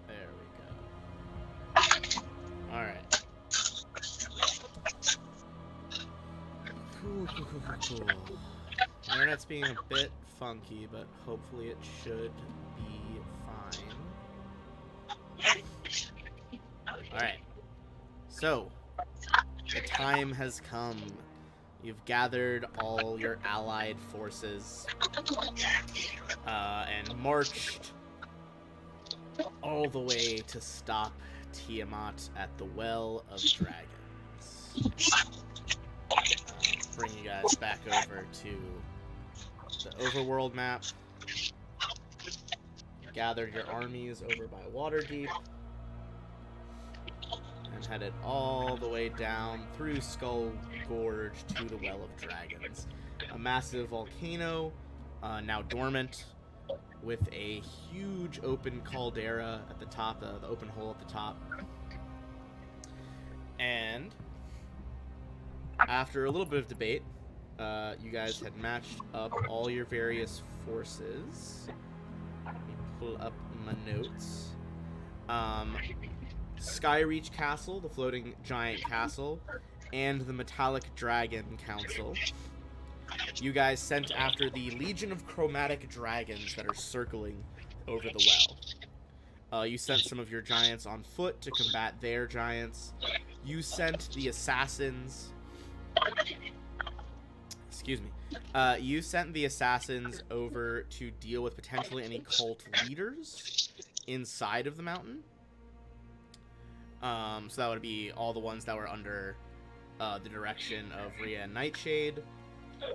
There we go. Alright. Cool. Internet's being a bit funky, but hopefully it should be fine. Alright. So, the time has come. You've gathered all your allied forces and marched all the way to stop Tiamat at the Well of Dragons. Bring you guys back over to the overworld map. Gathered your armies over by Waterdeep and headed all the way down through Skull Gorge to the Well of Dragons. A massive volcano, now dormant, with a huge open caldera at the top, the open hole at the top. And after a little bit of debate, you guys had matched up all your various forces. Let me pull up my notes. Skyreach Castle, the floating giant castle, and the Metallic Dragon Council. You guys sent after the Legion of Chromatic Dragons that are circling over the well. You sent some of your giants on foot to combat their giants. You sent the assassins... Excuse me. You sent the assassins over to deal with potentially any cult leaders inside of the mountain. So that would be all the ones that were under the direction of Rhea and Nightshade.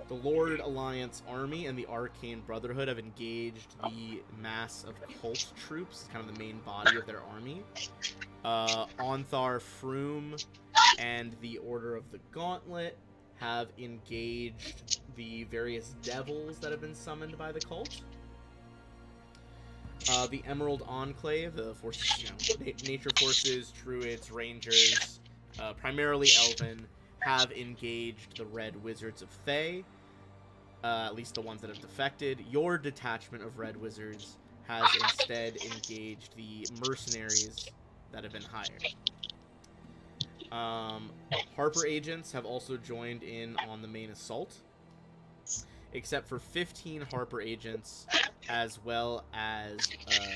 The Lord Alliance Army and the Arcane Brotherhood have engaged the mass of cult troops, kind of the main body of their army. Onthar Froom and the Order of the Gauntlet have engaged the various devils that have been summoned by the cult. The Emerald Enclave, the forces, nature forces, druids, rangers, primarily elven, have engaged the Red Wizards of Thay, at least the ones that have defected. Your detachment of Red Wizards has instead engaged the mercenaries that have been hired. Harper agents have also joined in on the main assault, except for 15 Harper agents, as well as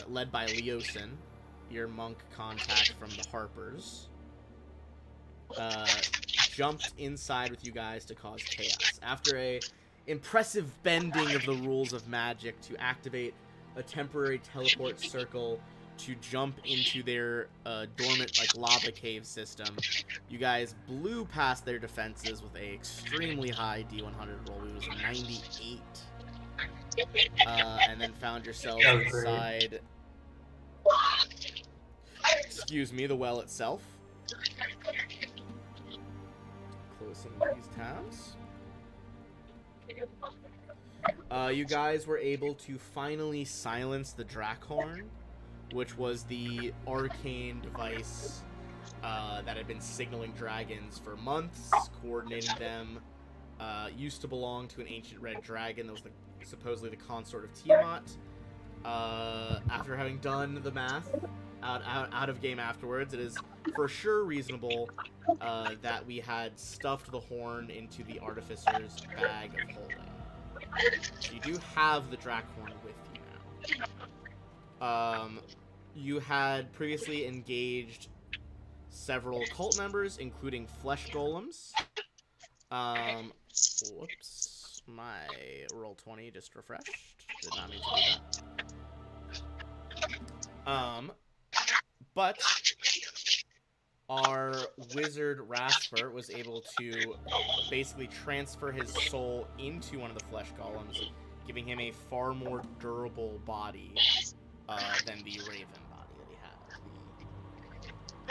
led by Leosin, your monk contact from the Harpers, jumped inside with you guys to cause chaos. After a impressive bending of the rules of magic to activate a temporary teleport circle to jump into their dormant lava cave system, you guys blew past their defenses with a extremely high D100 roll. It was a 98. And then found yourselves inside, excuse me, the well itself. Close some of these tabs. You guys were able to finally silence the Drakhorn, which was the arcane device that had been signaling dragons for months, coordinating them. Used to belong to an ancient red dragon that was supposedly the consort of Tiamat. After having done the math out of game afterwards, it is for sure reasonable that we had stuffed the horn into the artificer's bag of holding. So you do have the Drakhorn with you now. You had previously engaged several cult members, including flesh golems. Whoops. My roll 20 just refreshed. Did not mean to do that. But our wizard Rasper was able to basically transfer his soul into one of the flesh golems, giving him a far more durable body than the raven body that he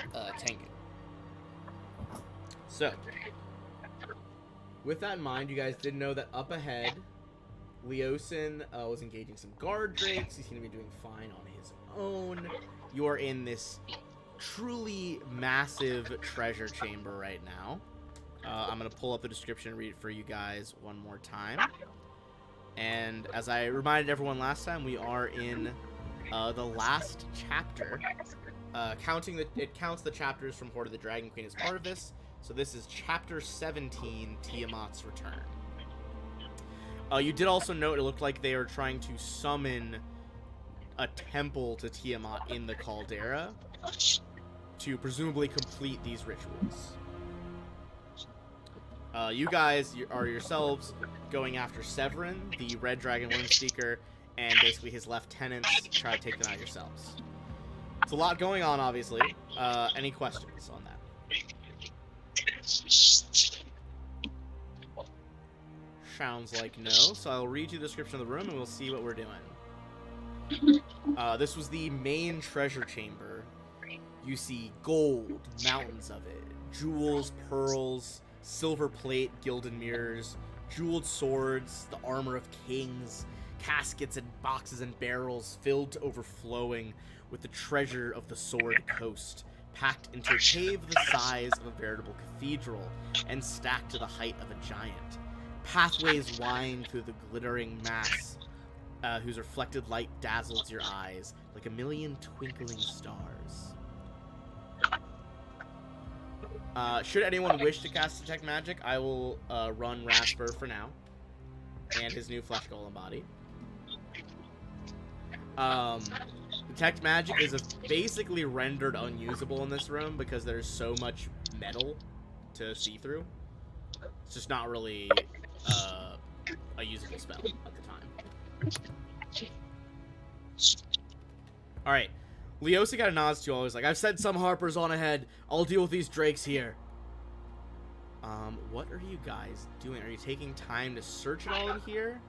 had, the Tengu. So, with that in mind, you guys did know that up ahead, Leosin was engaging some guard drakes. He seemed to be doing fine on his own. You are in this truly massive treasure chamber right now. I'm going to pull up the description and read it for you guys one more time. And as I reminded everyone last time, we are in The last chapter, it counts the chapters from Horde of the Dragon Queen as part of this. So this is chapter 17, Tiamat's Return. You did also note it looked like they are trying to summon a temple to Tiamat in the caldera to presumably complete these rituals. You guys are yourselves going after Severin, the Red Dragon Wormseeker, and basically his lieutenants to try to take them out yourselves. It's a lot going on, obviously. Any questions on that? Sounds like no, so I'll read you the description of the room and we'll see what we're doing. This was the main treasure chamber. You see gold, mountains of it, jewels, pearls, silver plate, gilded mirrors, jeweled swords, the armor of kings, caskets and boxes and barrels filled to overflowing with the treasure of the Sword Coast, packed into a cave the size of a veritable cathedral and stacked to the height of a giant. Pathways wind through the glittering mass, whose reflected light dazzles your eyes like a million twinkling stars. Should anyone wish to cast Detect Magic, I will run Rasper for now, and his new Flesh Golem body. Detect Magic is basically rendered unusable in this room because there's so much metal to see through. It's just not really a usable spell at the time. Alright. Leosa got a nod to you all. He's like, I've sent some Harpers on ahead. I'll deal with these drakes here. What are you guys doing? Are you taking time to search it all in here?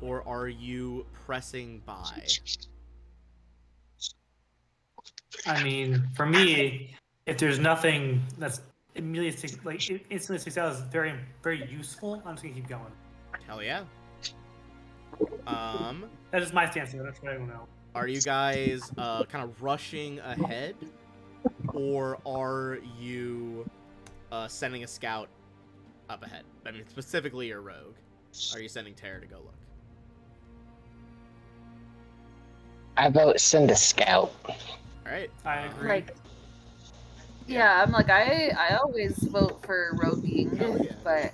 Or are you pressing by? I mean, for me, if there's nothing that's immediately, instantly sticks out as very, very useful, I'm just gonna keep going. Hell yeah. That's just my stance. That's what I don't know. Are you guys kind of rushing ahead, or are you sending a scout up ahead? I mean, specifically your rogue. Are you sending Tara to go look? I vote send a scout. All right. I agree. Like, yeah, I'm like I always vote for roguing, yeah. but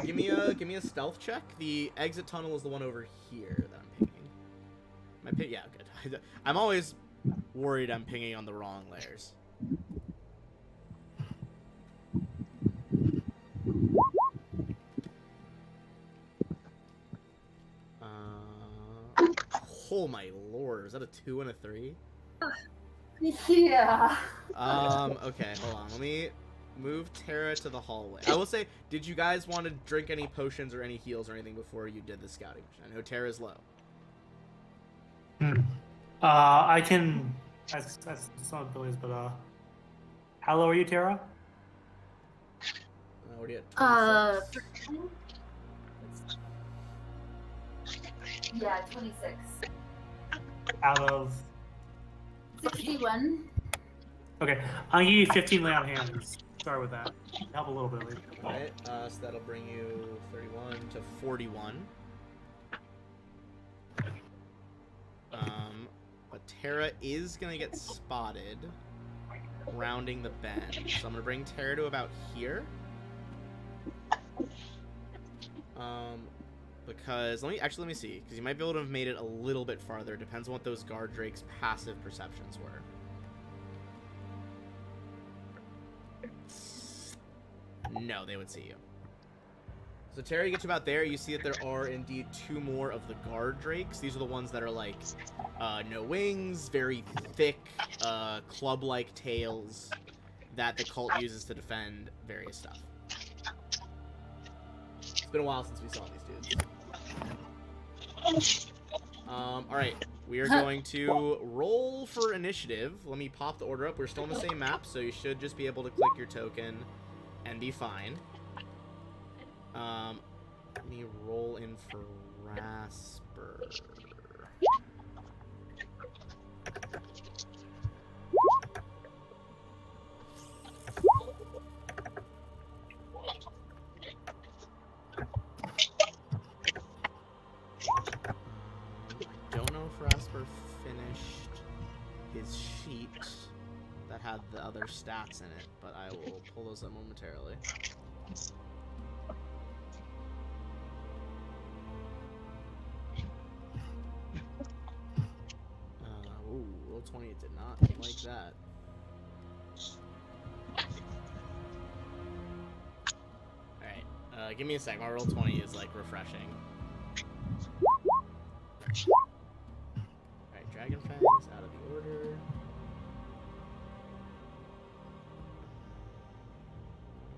give me a stealth check. The exit tunnel is the one over here that I'm pinging. Yeah, good. I'm always worried I'm pinging on the wrong layers. Oh my lord, is that a 2 and a 3? yeah. Okay, hold on. Let me move Tara to the hallway. I will say, did you guys want to drink any potions or any heals or anything before you did the scouting mission? I know Tara's low. I can. That's some abilities, but how low are you, Tara? What are you at? 13? Yeah, 26. Out of 61. okay, I'll give you 15 lay on hands. Start with that. Help a little bit. Alright, so that'll bring you 31 to 41. But Tara is gonna get spotted rounding the bend. So I'm gonna bring Tara to about here. Because let me see, because you might be able to have made it a little bit farther. Depends on what those guard drakes' passive perceptions were. No, they would see you. So Tara, you get to about there. You see that there are indeed 2 more of the guard drakes. These are the ones that are like no wings, very thick, club-like tails that the cult uses to defend various stuff. It's been a while since we saw these dudes. Alright, we are going to roll for initiative. Let me pop the order up. We're still on the same map, so you should just be able to click your token and be fine. Let me roll in for Rasper. I don't know if Rasper finished his sheet that had the other stats in it, but I will pull those up momentarily. Ooh, roll 20 did not like that. Alright, give me a sec. My roll 20 is like refreshing. Alright, Dragon Fangs out of the order.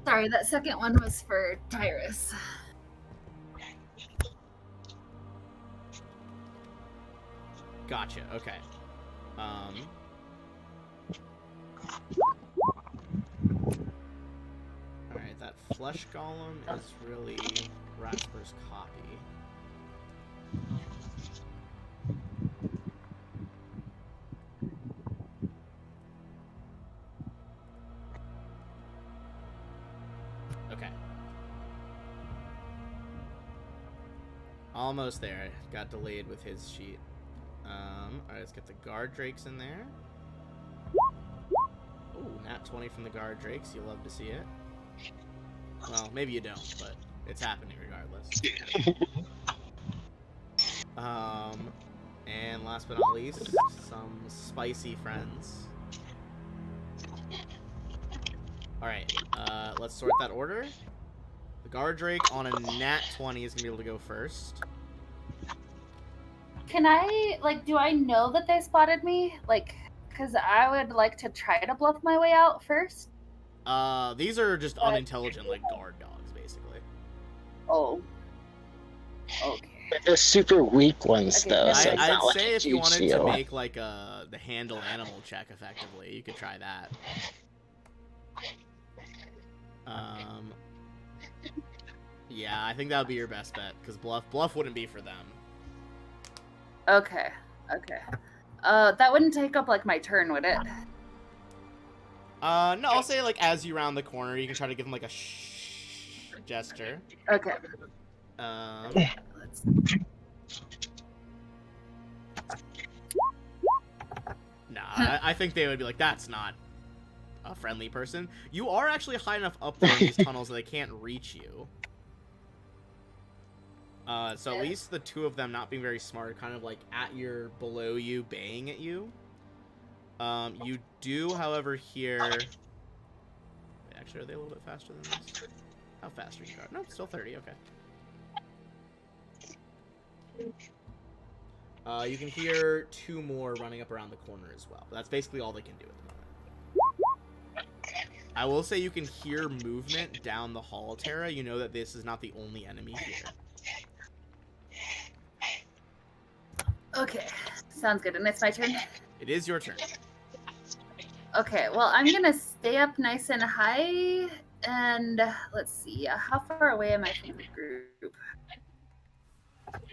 Sorry, that second one was for Tyrus. Gotcha, okay. Alright, that Flesh Golem is really Rasper's copy. Okay. Almost there. Got delayed with his sheet. Alright, let's get the Guard Drakes in there. Ooh, nat 20 from the Guard Drakes. You love to see it. Well, maybe you don't, but it's happening regardless. And last but not least, some spicy friends. Alright, let's sort that order. The Guard Drake on a nat 20 is going to be able to go first. Can I, like, do I know that they spotted me? Like, because I would like to try to bluff my way out first. These are just unintelligent, like, guard dogs, basically. Oh. Okay. The super weak ones, Okay, though. no, So it's I'd not like say a if you huge wanted deal. to make, like, the handle animal check effectively, you could try that. Yeah, I think that would be your best bet, because bluff wouldn't be for them. Okay. Okay. That wouldn't take up, like, my turn, would it? No, I'll say, like, as you round the corner, you can try to give them, like, a gesture. Okay. Let's... Nah, I think they would be like, that's not a friendly person. You are actually high enough up there in these tunnels that they can't reach you. So at least the two of them not being very smart, kind of like below you, baying at you. You do, however, hear... Actually, are they a little bit faster than this? How fast are you? No, still 30, okay. You can hear two more running up around the corner as well. But that's basically all they can do at the moment. I will say you can hear movement down the hall, Terra. You know that this is not the only enemy here. Okay. Sounds good. And it's my turn? It is your turn. Okay, well, I'm gonna stay up nice and high, and let's see, how far away am I from the group?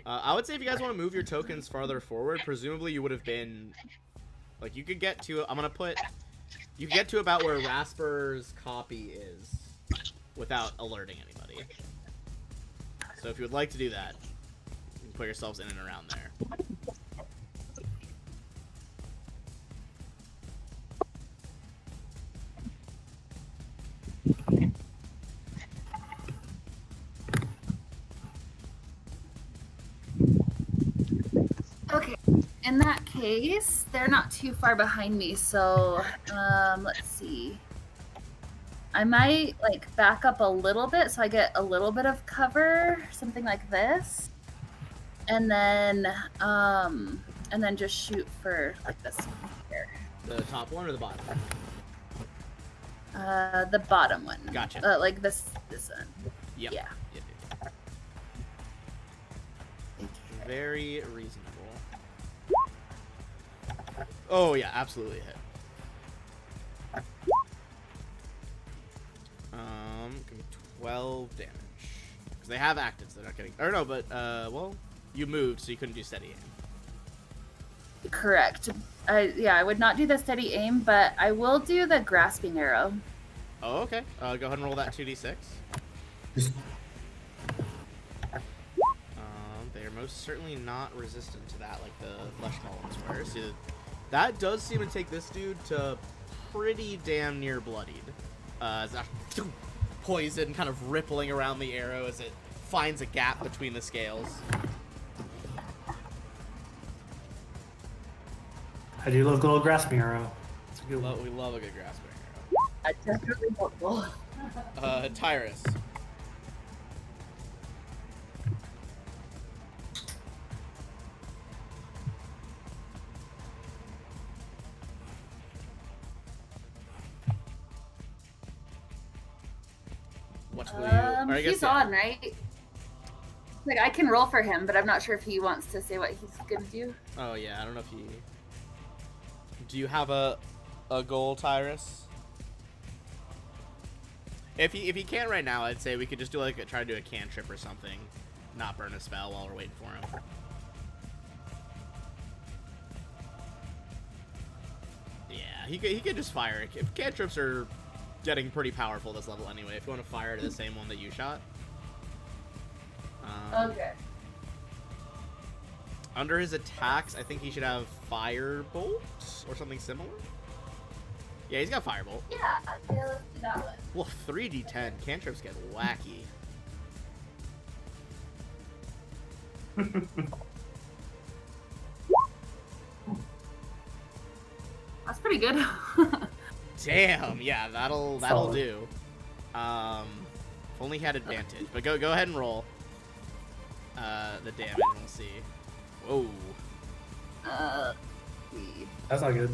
I would say if you guys want to move your tokens farther forward, presumably you would have been, like, you could get to, you get to about where Rasper's copy is without alerting anybody. So if you would like to do that, you can put yourselves in and around there. Okay, in that case, they're not too far behind me, so, let's see. I might, like, back up a little bit so I get a little bit of cover, something like this. And then just shoot for, like, this one here. The top one or the bottom one? The bottom one. Gotcha. Like this one. Yep. Yeah. Yep. Very reasonable. Oh yeah, absolutely a hit. Give me 12 damage. Because they have actives, they're not getting... Or no, but, well, you moved, so you couldn't do steady aim. Correct. I would not do the steady aim, but I will do the grasping arrow. Oh, okay. Go ahead and roll that 2d6. They are most certainly not resistant to that like the flesh golems were. So that does seem to take this dude to pretty damn near bloodied. As that poison kind of rippling around the arrow as it finds a gap between the scales. I do love the little grasping arrow. It's a good one. We love a good grasping That's definitely helpful. arrow. Tyrus. What will you? Or I guess, He's yeah. on, right? Like, I can roll for him, but I'm not sure if he wants to say what he's gonna do. Oh yeah, I don't know if he. Do you have a goal, Tyrus? If he can't right now, I'd say we could just do like try to do a cantrip or something, not burn a spell while we're waiting for him. Yeah, he could just fire. If cantrips are getting pretty powerful this level anyway, if you want to fire to the same one that you shot. Okay. Under his attacks, I think he should have Firebolt or something similar. Yeah, he's got Firebolt. Yeah, let's do that one. Well, 3d10. Cantrips get wacky. That's pretty good. Damn, yeah, that'll Solid. do. If only he had advantage. But go ahead and roll the damage and we'll see. Whoa. That's not good.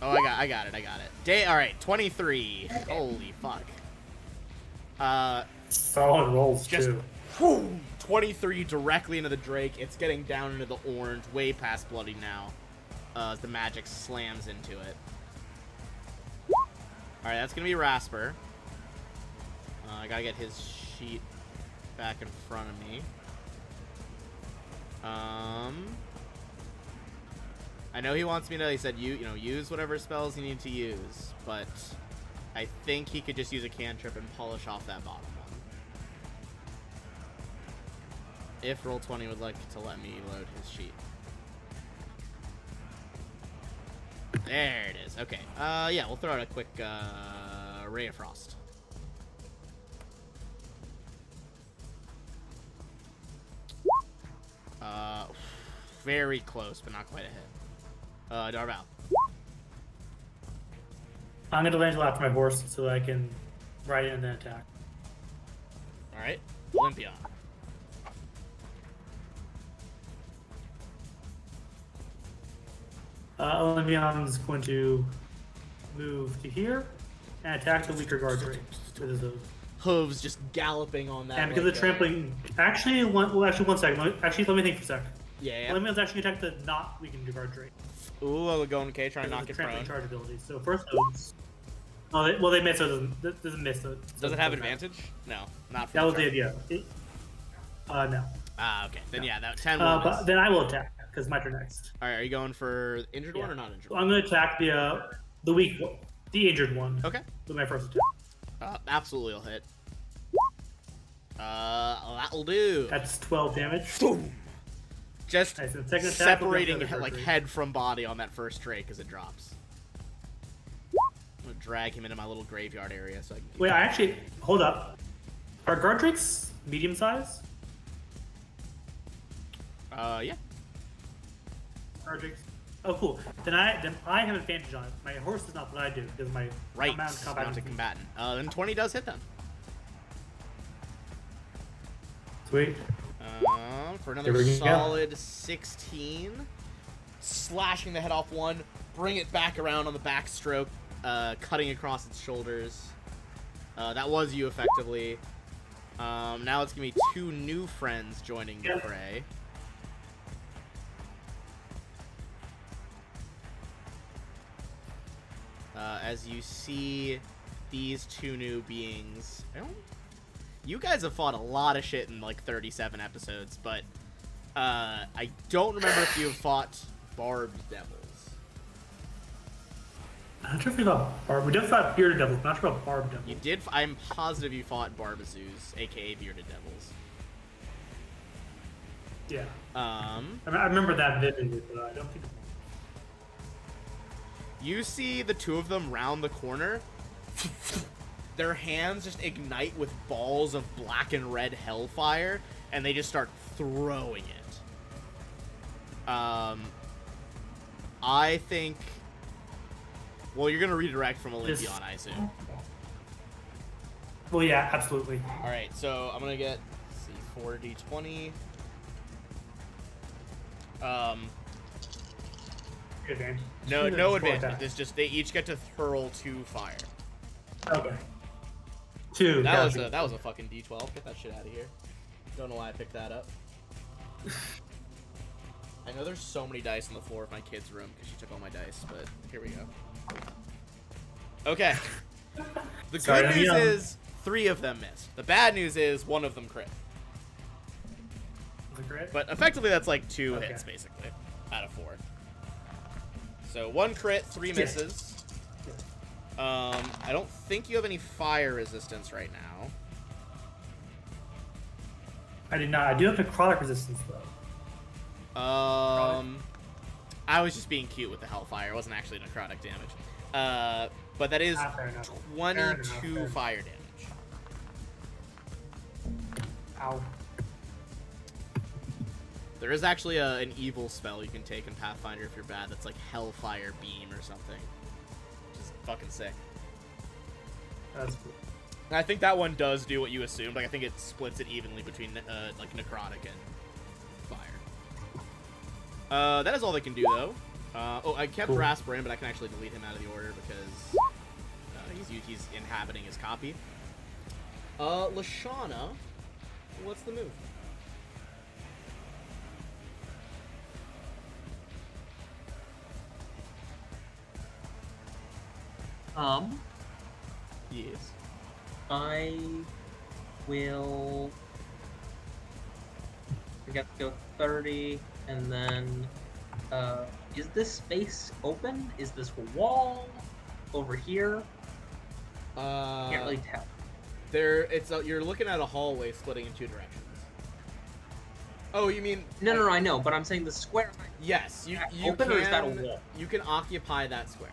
Oh, I got it. All right, 23. Okay. Holy fuck. Solid rolls Just too. whew, 23 directly into the Drake. It's getting down into the orange, way past bloody now. As the magic slams into it. All right, that's gonna be Rasper. I gotta get his sheet back in front of me. I know he wants me to. He said use whatever spells you need to use, but I think he could just use a cantrip and polish off that bottom one. If Roll20 would like to let me load his sheet. There it is. Okay. Yeah, we'll throw out a quick Ray of Frost. Very close, but not quite a hit. Darval. I'm gonna land after my horse so that I can ride in and then attack. All right. Olympion. Olympion's going to move to here and attack the weaker guard rate with his hooves. Hooves just galloping on that. And because like, the trampling, actually, one second. Let me think for a sec. Yeah. Olympion's actually attack the not weakened guard rate. Ooh, I'll go in K, try and knock The it trampling prone. charge ability. So first hooves. Oh, they miss. So it doesn't miss. So Does it have advantage? No, not for That the was the charge. idea. No. Ah, okay. Then yeah, that 10 will But miss. then I will attack because my turn next. All right, are you going for the injured one Yeah. or not injured So one? I'm going to attack the weak one, the injured one. Okay. With my first attack. Absolutely will hit. That'll do. That's 12 damage. Boom. Just Nice, and second attack will be separating on the other like Drake. head from body on that first Drake as it drops. I'm gonna drag him into my little graveyard area so I can. Wait, I actually hold up. Are guard drakes medium size? Yeah. Guard drakes. Oh, cool. Then I have advantage on it. My horse does not, but I do because my Right. mounted Mounted combatant. Then 20 does hit them. Sweet. For There another we go. solid 16. Slashing the head off one, bring it back around on the backstroke, cutting across its shoulders. That was you effectively. Now it's gonna be two new friends joining the fray. As you see these two new beings. You guys have fought a lot of shit in like 37 episodes, but I don't remember if you have fought barbed devils. I'm not sure if we got barb. We definitely fought bearded devils. Not sure about barb devils. You did. I'm positive you fought barbazoos, aka bearded devils. Yeah. I remember that vividly, but I don't think. You see the two of them round the corner. Their hands just ignite with balls of black and red hellfire, and they just start throwing it. I think... Well, you're going to redirect from Olympion, I assume. Well, yeah, absolutely. Alright, so I'm going to get, let's see, 4d20. Advantage. No advantage. It's just they each get to hurl 2 fire. Okay. 2. That was a fucking d12. Get that shit out of here. Don't know why I picked that up. I know there's so many dice on the floor of my kid's room because she took all my dice, but here we go. Okay. The good news is 3 of them missed. The bad news is 1 of them crit. The crit? But effectively that's like 2 hits basically out of 4. So 1 crit, 3 misses. I don't think you have any fire resistance right now. I did not. I do have necrotic resistance though. I was just being cute with the hellfire. It wasn't actually necrotic damage. But that is 22 fire damage. Ow. There is actually an evil spell you can take in Pathfinder if you're bad. That's like Hellfire Beam or something. Which is fucking sick. That's cool. And I think that one does do what you assumed. Like I think it splits it evenly between like necrotic and fire. That is all they can do though. Oh, I kept Rasper in, but I can actually delete him out of the order because he's inhabiting his copy. Lashana, what's the move? Yes. I will. We got to go 30, and then. Is this space open? Is this a wall over here? Can't really tell. You're looking at a hallway splitting in 2 directions. Oh, you mean? No, I know, but I'm saying the square. Yes, you open, can. or is that a wall? You can occupy that square.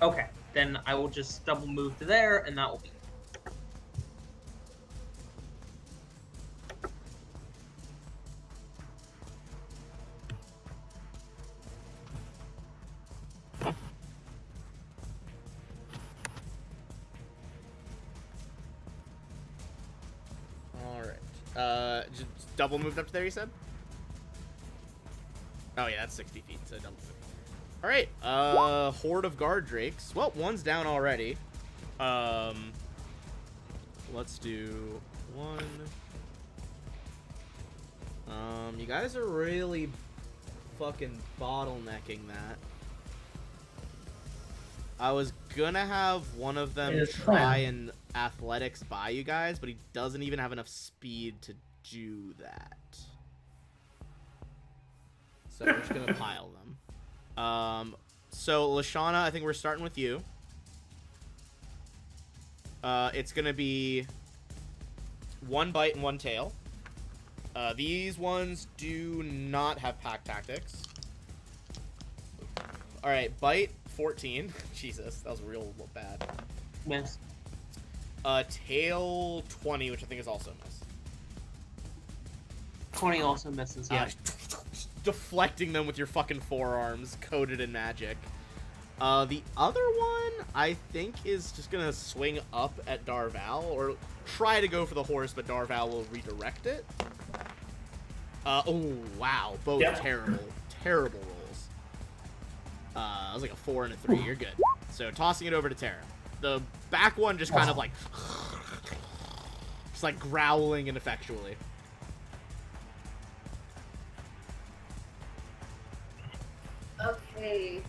Okay, then I will just double move to there, and that will be. Just double moved up to there, you said? Oh yeah, that's 60 feet, so double move. Alright, horde of guard drakes. Well, one's down already. Let's do 1. You guys are really fucking bottlenecking that. I was gonna have one of them try and athletics by you guys, but he doesn't even have enough speed to do that. So we're just gonna pile them. So Lashana, I think we're starting with you. It's gonna be 1 bite and 1 tail. These ones do not have pack tactics. Alright, bite 14. Jesus, that was real bad. Miss. Tail 20, which I think is also a miss. 20 also misses. Yeah, deflecting them with your fucking forearms, coated in magic. The other one, I think, is just gonna swing up at Darval, or try to go for the horse, but Darval will redirect it. Oh, wow. Both terrible rolls. It was like a 4 and a 3. You're good. So, tossing it over to Tara. The back one just kind of like... just like growling ineffectually. Okay,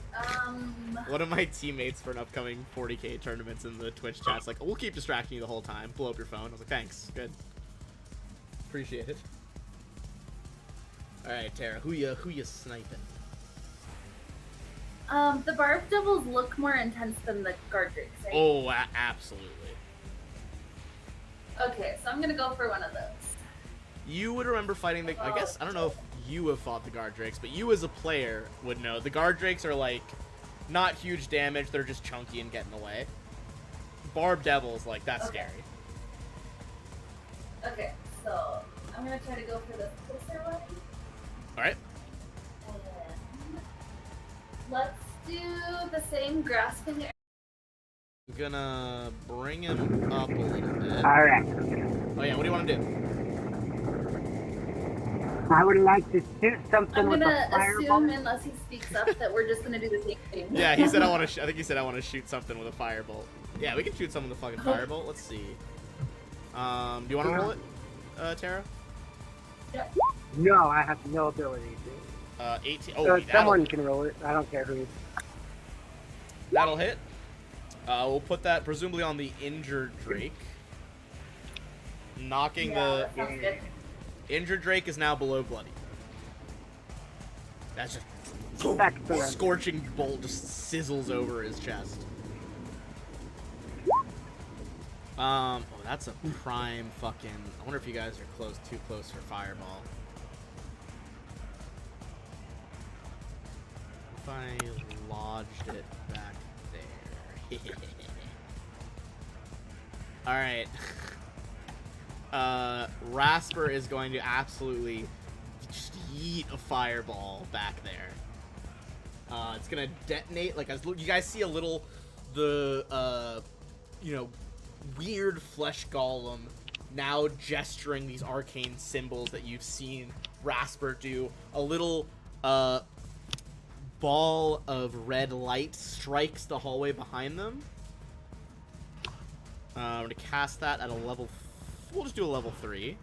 One of my teammates for an upcoming 40k tournaments in the Twitch chat's like, we'll keep distracting you the whole time. Blow up your phone. I was like, thanks. Good. Appreciate it. Alright, Tara, who you sniping? the barb devils look more intense than the guard drakes, right? Oh, absolutely. Okay, so I'm gonna go for one of those. You would remember fighting the... I guess, I don't know if you have fought the guard drakes, but you as a player would know. The guard drakes are, like, not huge damage. They're just chunky and get in the way. Barb devils, like, that's Okay. scary. Okay, so I'm gonna try to go for the closer one. Alright. And let's do the same grasping. I'm gonna bring him up a little bit. All right. Oh, yeah, what do you want to do? I would like to shoot something I'm with a gonna fireball. assume, unless he speaks up, that we're just gonna do the same thing. Yeah, he said I want to. I think he said I want to shoot something with a firebolt. Yeah, we can shoot something with a fucking firebolt. Let's see. Do you want to roll it, Tara? No, I have no ability to. 18. Oh, Someone can roll it. I don't care who. that'll hit. We'll put that presumably on the injured Drake. Knocking Yeah, that sounds good. injured Drake is now below bloody. That's just Excellent. scorching bolt just sizzles over his chest. Oh, that's a prime fucking. I wonder if you guys are too close for fireball. If I lodged it back there. All right. Rasper is going to absolutely just yeet a fireball back there. It's gonna detonate like as you guys see a little weird flesh golem now gesturing these arcane symbols that you've seen Rasper do. A little ball of red light strikes the hallway behind them. I'm gonna cast that at a level. We'll just do a level 3.